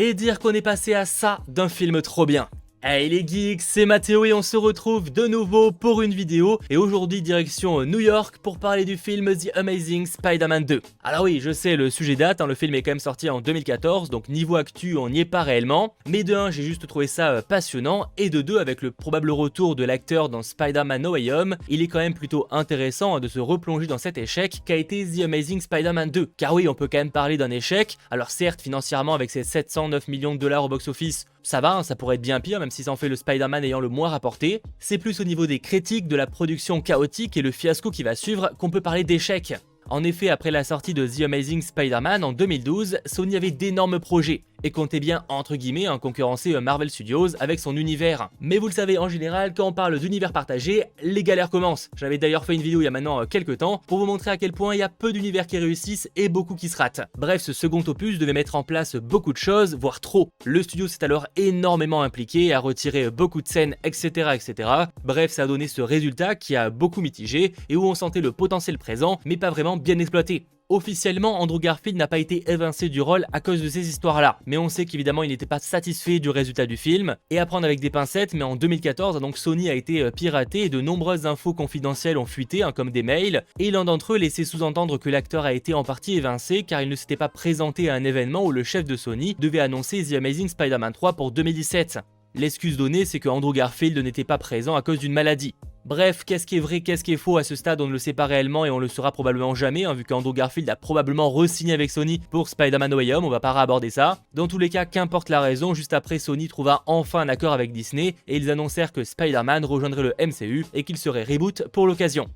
et dire qu'on est passé à ça d'un film trop bien. Hey les geeks, c'est Mathéo et on se retrouve de nouveau pour une vidéo et aujourd'hui direction New York pour parler du film The Amazing Spider-Man 2. Alors oui, je sais, le sujet date, le film est quand même sorti en 2014, donc niveau actu on n'y est pas réellement, mais de 1 j'ai juste trouvé ça passionnant et de 2 avec le probable retour de l'acteur dans Spider-Man No Way Home, il est quand même plutôt intéressant de se replonger dans cet échec qu'a été The Amazing Spider-Man 2. Car oui, on peut quand même parler d'un échec, alors certes financièrement avec ses 709 millions de dollars au box-office, ça va, ça pourrait être bien pire même si ça en fait le Spider-Man ayant le moins rapporté, c'est plus au niveau des critiques, de la production chaotique et le fiasco qui va suivre qu'on peut parler d'échec. En effet, après la sortie de The Amazing Spider-Man en 2012, Sony avait d'énormes projets et comptait bien entre guillemets concurrencer Marvel Studios avec son univers. Mais vous le savez, en général, quand on parle d'univers partagé, les galères commencent. J'avais d'ailleurs fait une vidéo il y a maintenant quelques temps pour vous montrer à quel point il y a peu d'univers qui réussissent et beaucoup qui se ratent. Bref, ce second opus devait mettre en place beaucoup de choses, voire trop. Le studio s'est alors énormément impliqué, a retiré beaucoup de scènes, etc. etc. Bref, ça a donné ce résultat qui a beaucoup mitigé et où on sentait le potentiel présent, mais pas vraiment bien exploité. Officiellement, Andrew Garfield n'a pas été évincé du rôle à cause de ces histoires-là, mais on sait qu'évidemment il n'était pas satisfait du résultat du film, et à prendre avec des pincettes, mais en 2014, donc Sony a été piraté et de nombreuses infos confidentielles ont fuité, comme des mails, et l'un d'entre eux laissait sous-entendre que l'acteur a été en partie évincé car il ne s'était pas présenté à un événement où le chef de Sony devait annoncer The Amazing Spider-Man 3 pour 2017. L'excuse donnée, c'est que Andrew Garfield n'était pas présent à cause d'une maladie. Bref, qu'est-ce qui est vrai, qu'est-ce qui est faux à ce stade, on ne le sait pas réellement et on le saura probablement jamais, vu qu'Andrew Garfield a probablement re-signé avec Sony pour Spider-Man No Way Home, on va pas réaborder ça. Dans tous les cas, qu'importe la raison, juste après Sony trouva enfin un accord avec Disney et ils annoncèrent que Spider-Man rejoindrait le MCU et qu'il serait reboot pour l'occasion.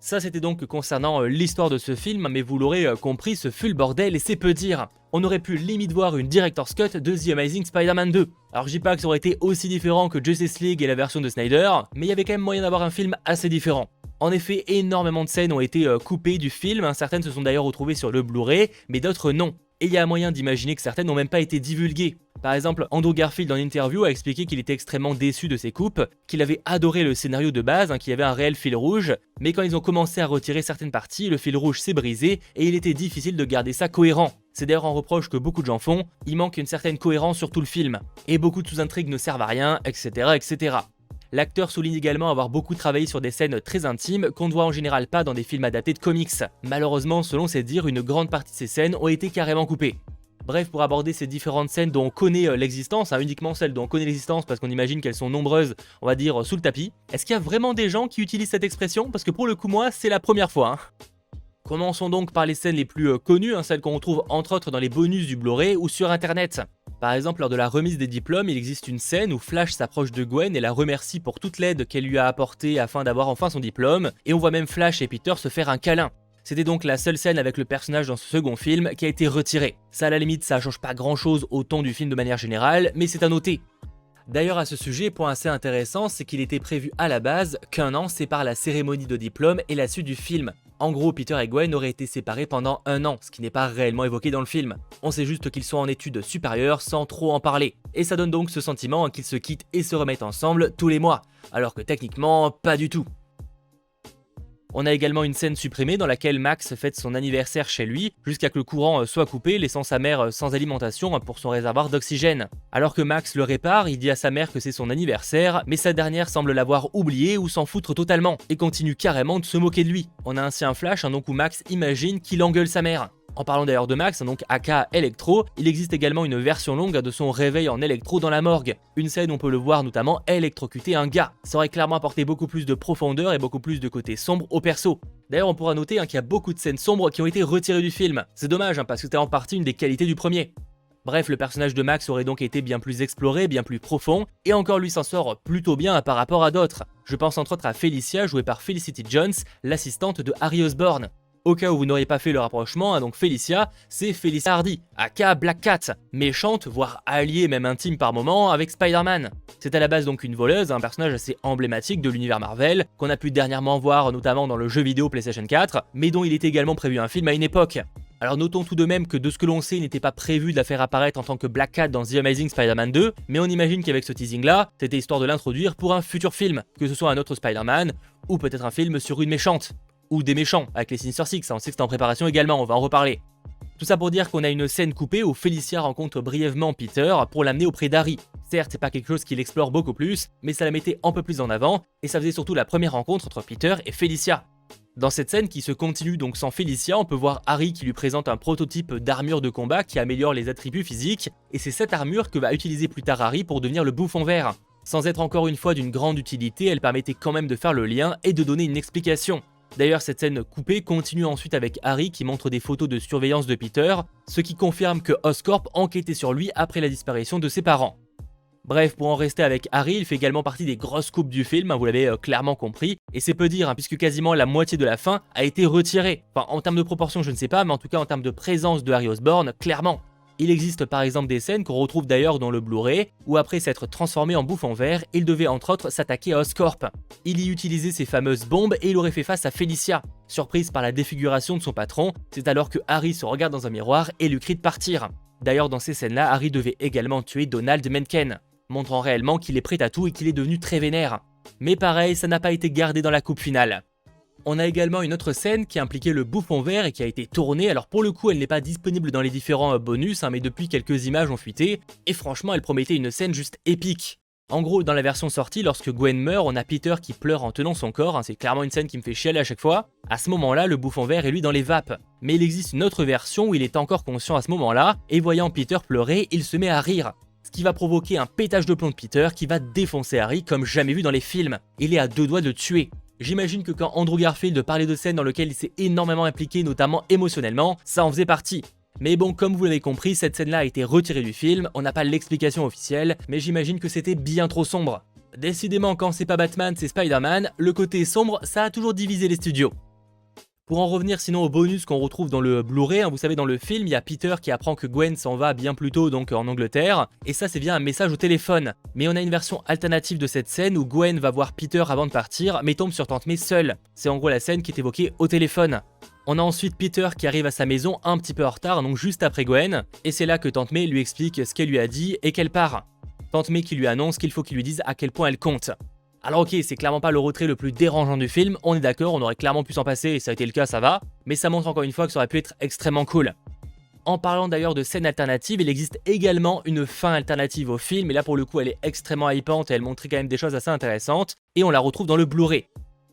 Ça c'était donc concernant l'histoire de ce film, mais vous l'aurez compris, ce fut le bordel et c'est peu dire. On aurait pu limite voir une Director's Cut de The Amazing Spider-Man 2. Alors je dis pas que ça aurait été aussi différent que Justice League et la version de Snyder, mais il y avait quand même moyen d'avoir un film assez différent. En effet, énormément de scènes ont été coupées du film, certaines se sont d'ailleurs retrouvées sur le Blu-ray, mais d'autres non. Et il y a moyen d'imaginer que certaines n'ont même pas été divulguées. Par exemple, Andrew Garfield en interview a expliqué qu'il était extrêmement déçu de ces coupes, qu'il avait adoré le scénario de base, qu'il y avait un réel fil rouge, mais quand ils ont commencé à retirer certaines parties, le fil rouge s'est brisé et il était difficile de garder ça cohérent. C'est d'ailleurs un reproche que beaucoup de gens font, il manque une certaine cohérence sur tout le film, et beaucoup de sous-intrigues ne servent à rien, etc. etc. L'acteur souligne également avoir beaucoup travaillé sur des scènes très intimes qu'on ne voit en général pas dans des films adaptés de comics. Malheureusement, selon ses dires, une grande partie de ces scènes ont été carrément coupées. Bref, pour aborder ces différentes scènes dont on connaît l'existence, uniquement celles dont on connaît l'existence parce qu'on imagine qu'elles sont nombreuses, on va dire sous le tapis, est-ce qu'il y a vraiment des gens qui utilisent cette expression? Parce que pour le coup, moi, c'est la première fois. Commençons donc par les scènes les plus connues, celles qu'on retrouve entre autres dans les bonus du Blu-ray ou sur internet. Par exemple, lors de la remise des diplômes, il existe une scène où Flash s'approche de Gwen et la remercie pour toute l'aide qu'elle lui a apportée afin d'avoir enfin son diplôme, et on voit même Flash et Peter se faire un câlin. C'était donc la seule scène avec le personnage dans ce second film qui a été retirée. Ça à la limite, ça change pas grand chose au ton du film de manière générale, mais c'est à noter. D'ailleurs à ce sujet, point assez intéressant, c'est qu'il était prévu à la base qu'un an sépare la cérémonie de diplôme et la suite du film. En gros, Peter et Gwen auraient été séparés pendant un an, ce qui n'est pas réellement évoqué dans le film. On sait juste qu'ils sont en études supérieures sans trop en parler. Et ça donne donc ce sentiment qu'ils se quittent et se remettent ensemble tous les mois, alors que techniquement, pas du tout. On a également une scène supprimée dans laquelle Max fête son anniversaire chez lui, jusqu'à que le courant soit coupé, laissant sa mère sans alimentation pour son réservoir d'oxygène. Alors que Max le répare, il dit à sa mère que c'est son anniversaire, mais sa dernière semble l'avoir oublié ou s'en foutre totalement, et continue carrément de se moquer de lui. On a ainsi un flash donc où Max imagine qu'il engueule sa mère. En parlant d'ailleurs de Max, donc aka Electro, il existe également une version longue de son réveil en électro dans la morgue. Une scène où on peut le voir notamment électrocuter un gars. Ça aurait clairement apporté beaucoup plus de profondeur et beaucoup plus de côté sombre au perso. D'ailleurs on pourra noter qu'il y a beaucoup de scènes sombres qui ont été retirées du film. C'est dommage parce que c'était en partie une des qualités du premier. Bref, le personnage de Max aurait donc été bien plus exploré, bien plus profond, et encore lui s'en sort plutôt bien par rapport à d'autres. Je pense entre autres à Felicia jouée par Felicity Jones, l'assistante de Harry Osborn. Au cas où vous n'auriez pas fait le rapprochement, donc Felicia, c'est Felicia Hardy, aka Black Cat, méchante, voire alliée même intime par moments avec Spider-Man. C'est à la base donc une voleuse, un personnage assez emblématique de l'univers Marvel, qu'on a pu dernièrement voir notamment dans le jeu vidéo PlayStation 4, mais dont il était également prévu un film à une époque. Alors notons tout de même que de ce que l'on sait, il n'était pas prévu de la faire apparaître en tant que Black Cat dans The Amazing Spider-Man 2, mais on imagine qu'avec ce teasing là, c'était histoire de l'introduire pour un futur film, que ce soit un autre Spider-Man, ou peut-être un film sur une méchante. Ou des méchants, avec les Sinister Six, on sait que c'est en préparation également, on va en reparler. Tout ça pour dire qu'on a une scène coupée où Felicia rencontre brièvement Peter pour l'amener auprès d'Harry. Certes, c'est pas quelque chose qu'il explore beaucoup plus, mais ça la mettait un peu plus en avant, et ça faisait surtout la première rencontre entre Peter et Felicia. Dans cette scène qui se continue donc sans Felicia, on peut voir Harry qui lui présente un prototype d'armure de combat qui améliore les attributs physiques, et c'est cette armure que va utiliser plus tard Harry pour devenir le Bouffon Vert. Sans être encore une fois d'une grande utilité, elle permettait quand même de faire le lien et de donner une explication. D'ailleurs, cette scène coupée continue ensuite avec Harry qui montre des photos de surveillance de Peter, ce qui confirme que Oscorp enquêtait sur lui après la disparition de ses parents. Bref, pour en rester avec Harry, il fait également partie des grosses coupes du film, vous l'avez clairement compris, et c'est peu dire, puisque quasiment la moitié de la fin a été retirée. Enfin, en termes de proportion, je ne sais pas, mais en tout cas en termes de présence de Harry Osborn, clairement. Il existe par exemple des scènes qu'on retrouve d'ailleurs dans le Blu-ray, où après s'être transformé en Bouffon Vert, il devait entre autres s'attaquer à Oscorp. Il y utilisait ses fameuses bombes et il aurait fait face à Felicia. Surprise par la défiguration de son patron, c'est alors que Harry se regarde dans un miroir et lui crie de partir. D'ailleurs dans ces scènes-là, Harry devait également tuer Donald Mencken, montrant réellement qu'il est prêt à tout et qu'il est devenu très vénère. Mais pareil, ça n'a pas été gardé dans la coupe finale. On a également une autre scène qui impliquait le Bouffon Vert et qui a été tournée, alors pour le coup elle n'est pas disponible dans les différents bonus, mais depuis quelques images ont fuité, et franchement elle promettait une scène juste épique. En gros, dans la version sortie, lorsque Gwen meurt, on a Peter qui pleure en tenant son corps, c'est clairement une scène qui me fait chialer à chaque fois. À ce moment-là, le Bouffon Vert est lui dans les vapes. Mais il existe une autre version où il est encore conscient à ce moment-là, et voyant Peter pleurer, il se met à rire. Ce qui va provoquer un pétage de plomb de Peter qui va défoncer Harry comme jamais vu dans les films. Il est à deux doigts de le tuer. J'imagine que quand Andrew Garfield parlait de scènes dans lesquelles il s'est énormément impliqué, notamment émotionnellement, ça en faisait partie. Mais bon, comme vous l'avez compris, cette scène-là a été retirée du film, on n'a pas l'explication officielle, mais j'imagine que c'était bien trop sombre. Décidément, quand c'est pas Batman, c'est Spider-Man, le côté sombre, ça a toujours divisé les studios. Pour en revenir sinon au bonus qu'on retrouve dans le Blu-ray, vous savez dans le film, il y a Peter qui apprend que Gwen s'en va bien plus tôt donc en Angleterre, et ça c'est via un message au téléphone. Mais on a une version alternative de cette scène où Gwen va voir Peter avant de partir, mais tombe sur Tante May seule. C'est en gros la scène qui est évoquée au téléphone. On a ensuite Peter qui arrive à sa maison un petit peu en retard, donc juste après Gwen, et c'est là que Tante May lui explique ce qu'elle lui a dit et qu'elle part. Tante May qui lui annonce qu'il faut qu'il lui dise à quel point elle compte. Alors ok, c'est clairement pas le retrait le plus dérangeant du film, on est d'accord, on aurait clairement pu s'en passer et ça a été le cas, ça va, mais ça montre encore une fois que ça aurait pu être extrêmement cool. En parlant d'ailleurs de scènes alternatives, il existe également une fin alternative au film, et là pour le coup elle est extrêmement hypante et elle montrait quand même des choses assez intéressantes, et on la retrouve dans le Blu-ray.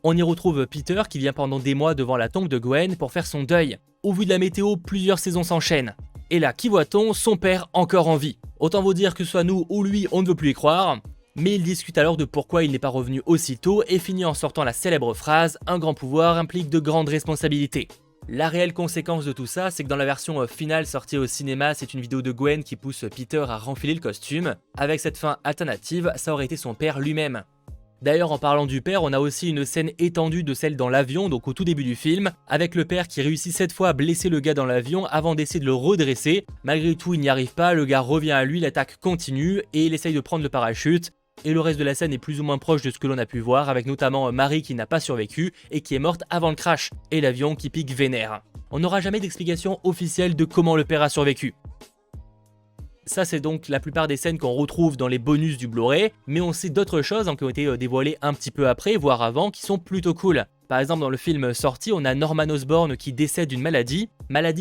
On y retrouve Peter qui vient pendant des mois devant la tombe de Gwen pour faire son deuil. Au vu de la météo, plusieurs saisons s'enchaînent. Et là, qui voit-on? Son père encore en vie. Autant vous dire que ce soit nous ou lui, on ne veut plus y croire. Mais il discute alors de pourquoi il n'est pas revenu aussitôt et finit en sortant la célèbre phrase « Un grand pouvoir implique de grandes responsabilités ». La réelle conséquence de tout ça, c'est que dans la version finale sortie au cinéma, c'est une vidéo de Gwen qui pousse Peter à renfiler le costume. Avec cette fin alternative, ça aurait été son père lui-même. D'ailleurs, en parlant du père, on a aussi une scène étendue de celle dans l'avion, donc au tout début du film, avec le père qui réussit cette fois à blesser le gars dans l'avion avant d'essayer de le redresser. Malgré tout, il n'y arrive pas, le gars revient à lui, l'attaque continue et il essaye de prendre le parachute. Et le reste de la scène est plus ou moins proche de ce que l'on a pu voir, avec notamment Marie qui n'a pas survécu et qui est morte avant le crash, et l'avion qui pique vénère. On n'aura jamais d'explication officielle de comment le père a survécu. Ça c'est donc la plupart des scènes qu'on retrouve dans les bonus du Blu-ray, mais on sait d'autres choses qui ont été dévoilées un petit peu après, voire avant, qui sont plutôt cool. Par exemple dans le film sorti, on a Norman Osborn qui décède d'une maladie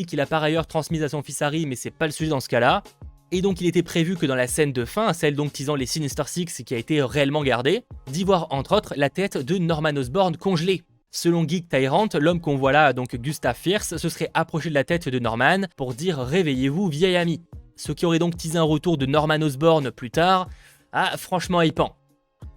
qu'il a par ailleurs transmise à son fils Harry, mais c'est pas le sujet dans ce cas-là. Et donc il était prévu que dans la scène de fin, celle donc teasant les Sinister Six qui a été réellement gardée, d'y voir entre autres la tête de Norman Osborn congelée. Selon Geek Tyrant, l'homme qu'on voit là, donc Gustav Fierce, se serait approché de la tête de Norman pour dire « Réveillez-vous, vieil ami ». Ce qui aurait donc teasé un retour de Norman Osborn plus tard. Ah, franchement hypant.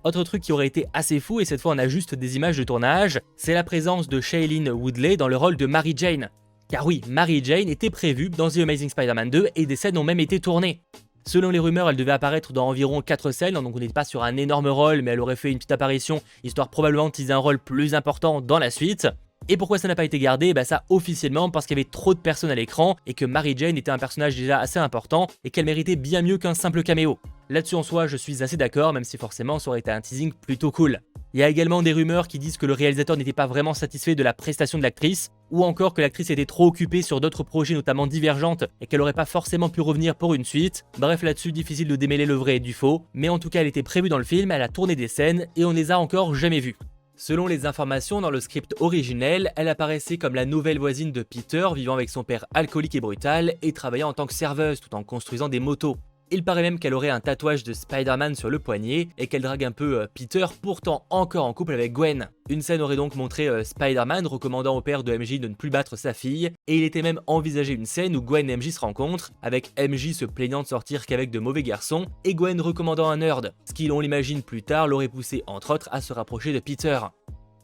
Autre truc qui aurait été assez fou, et cette fois on a juste des images de tournage, c'est la présence de Shailene Woodley dans le rôle de Mary Jane. Car oui, Mary Jane était prévue dans The Amazing Spider-Man 2 et des scènes ont même été tournées. Selon les rumeurs, elle devait apparaître dans environ 4 scènes, donc on n'est pas sur un énorme rôle, mais elle aurait fait une petite apparition, histoire probablement de teaser un rôle plus important dans la suite. Et pourquoi ça n'a pas été gardé? Ça officiellement parce qu'il y avait trop de personnes à l'écran et que Mary Jane était un personnage déjà assez important et qu'elle méritait bien mieux qu'un simple caméo. Là-dessus en soi, je suis assez d'accord, même si forcément ça aurait été un teasing plutôt cool. Il y a également des rumeurs qui disent que le réalisateur n'était pas vraiment satisfait de la prestation de l'actrice, ou encore que l'actrice était trop occupée sur d'autres projets notamment divergentes et qu'elle aurait pas forcément pu revenir pour une suite. Bref, là-dessus difficile de démêler le vrai et du faux, mais en tout cas elle était prévue dans le film, elle a tourné des scènes et on les a encore jamais vues. Selon les informations dans le script originel, elle apparaissait comme la nouvelle voisine de Peter, vivant avec son père alcoolique et brutal et travaillant en tant que serveuse tout en construisant des motos. Il paraît même qu'elle aurait un tatouage de Spider-Man sur le poignet et qu'elle drague un peu Peter, pourtant encore en couple avec Gwen. Une scène aurait donc montré Spider-Man recommandant au père de MJ de ne plus battre sa fille, et il était même envisagé une scène où Gwen et MJ se rencontrent, avec MJ se plaignant de sortir qu'avec de mauvais garçons, et Gwen recommandant un nerd, ce qui, on l'imagine plus tard, l'aurait poussé entre autres à se rapprocher de Peter.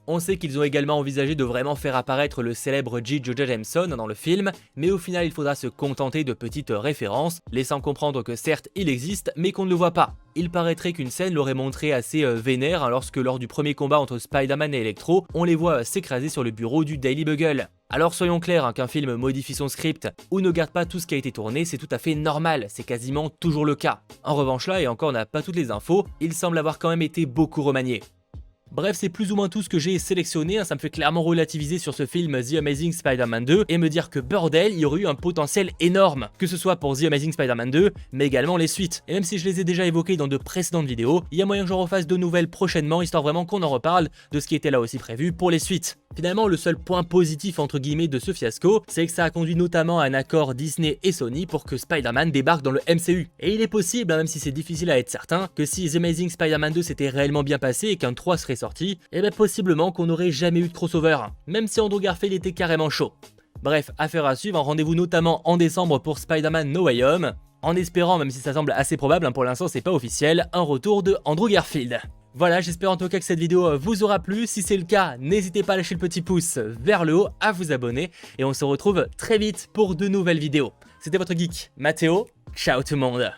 On sait qu'ils ont également envisagé de vraiment faire apparaître le célèbre J. Jonah Jameson dans le film, mais au final il faudra se contenter de petites références, laissant comprendre que certes il existe, mais qu'on ne le voit pas. Il paraîtrait qu'une scène l'aurait montré assez vénère lorsque lors du premier combat entre Spider-Man et Electro, on les voit s'écraser sur le bureau du Daily Bugle. Alors soyons clairs, qu'un film modifie son script ou ne garde pas tout ce qui a été tourné, c'est tout à fait normal, c'est quasiment toujours le cas. En revanche là, et encore on n'a pas toutes les infos, il semble avoir quand même été beaucoup remanié. Bref, c'est plus ou moins tout ce que j'ai sélectionné, ça me fait clairement relativiser sur ce film The Amazing Spider-Man 2 et me dire que bordel, il y aurait eu un potentiel énorme, que ce soit pour The Amazing Spider-Man 2, mais également les suites. Et même si je les ai déjà évoqués dans de précédentes vidéos, il y a moyen que j'en refasse de nouvelles prochainement, histoire vraiment qu'on en reparle de ce qui était là aussi prévu pour les suites. Finalement, le seul point positif entre guillemets de ce fiasco, c'est que ça a conduit notamment à un accord Disney et Sony pour que Spider-Man débarque dans le MCU. Et il est possible, même si c'est difficile à être certain, que si The Amazing Spider-Man 2 s'était réellement bien passé et qu'un 3 serait sorti, et bien possiblement qu'on n'aurait jamais eu de crossover, même si Andrew Garfield était carrément chaud. Bref, affaire à suivre, rendez-vous notamment en décembre pour Spider-Man No Way Home, en espérant, même si ça semble assez probable, pour l'instant c'est pas officiel, un retour de Andrew Garfield. Voilà, j'espère en tout cas que cette vidéo vous aura plu. Si c'est le cas, n'hésitez pas à lâcher le petit pouce vers le haut, à vous abonner. Et on se retrouve très vite pour de nouvelles vidéos. C'était votre geek, Mathéo. Ciao tout le monde.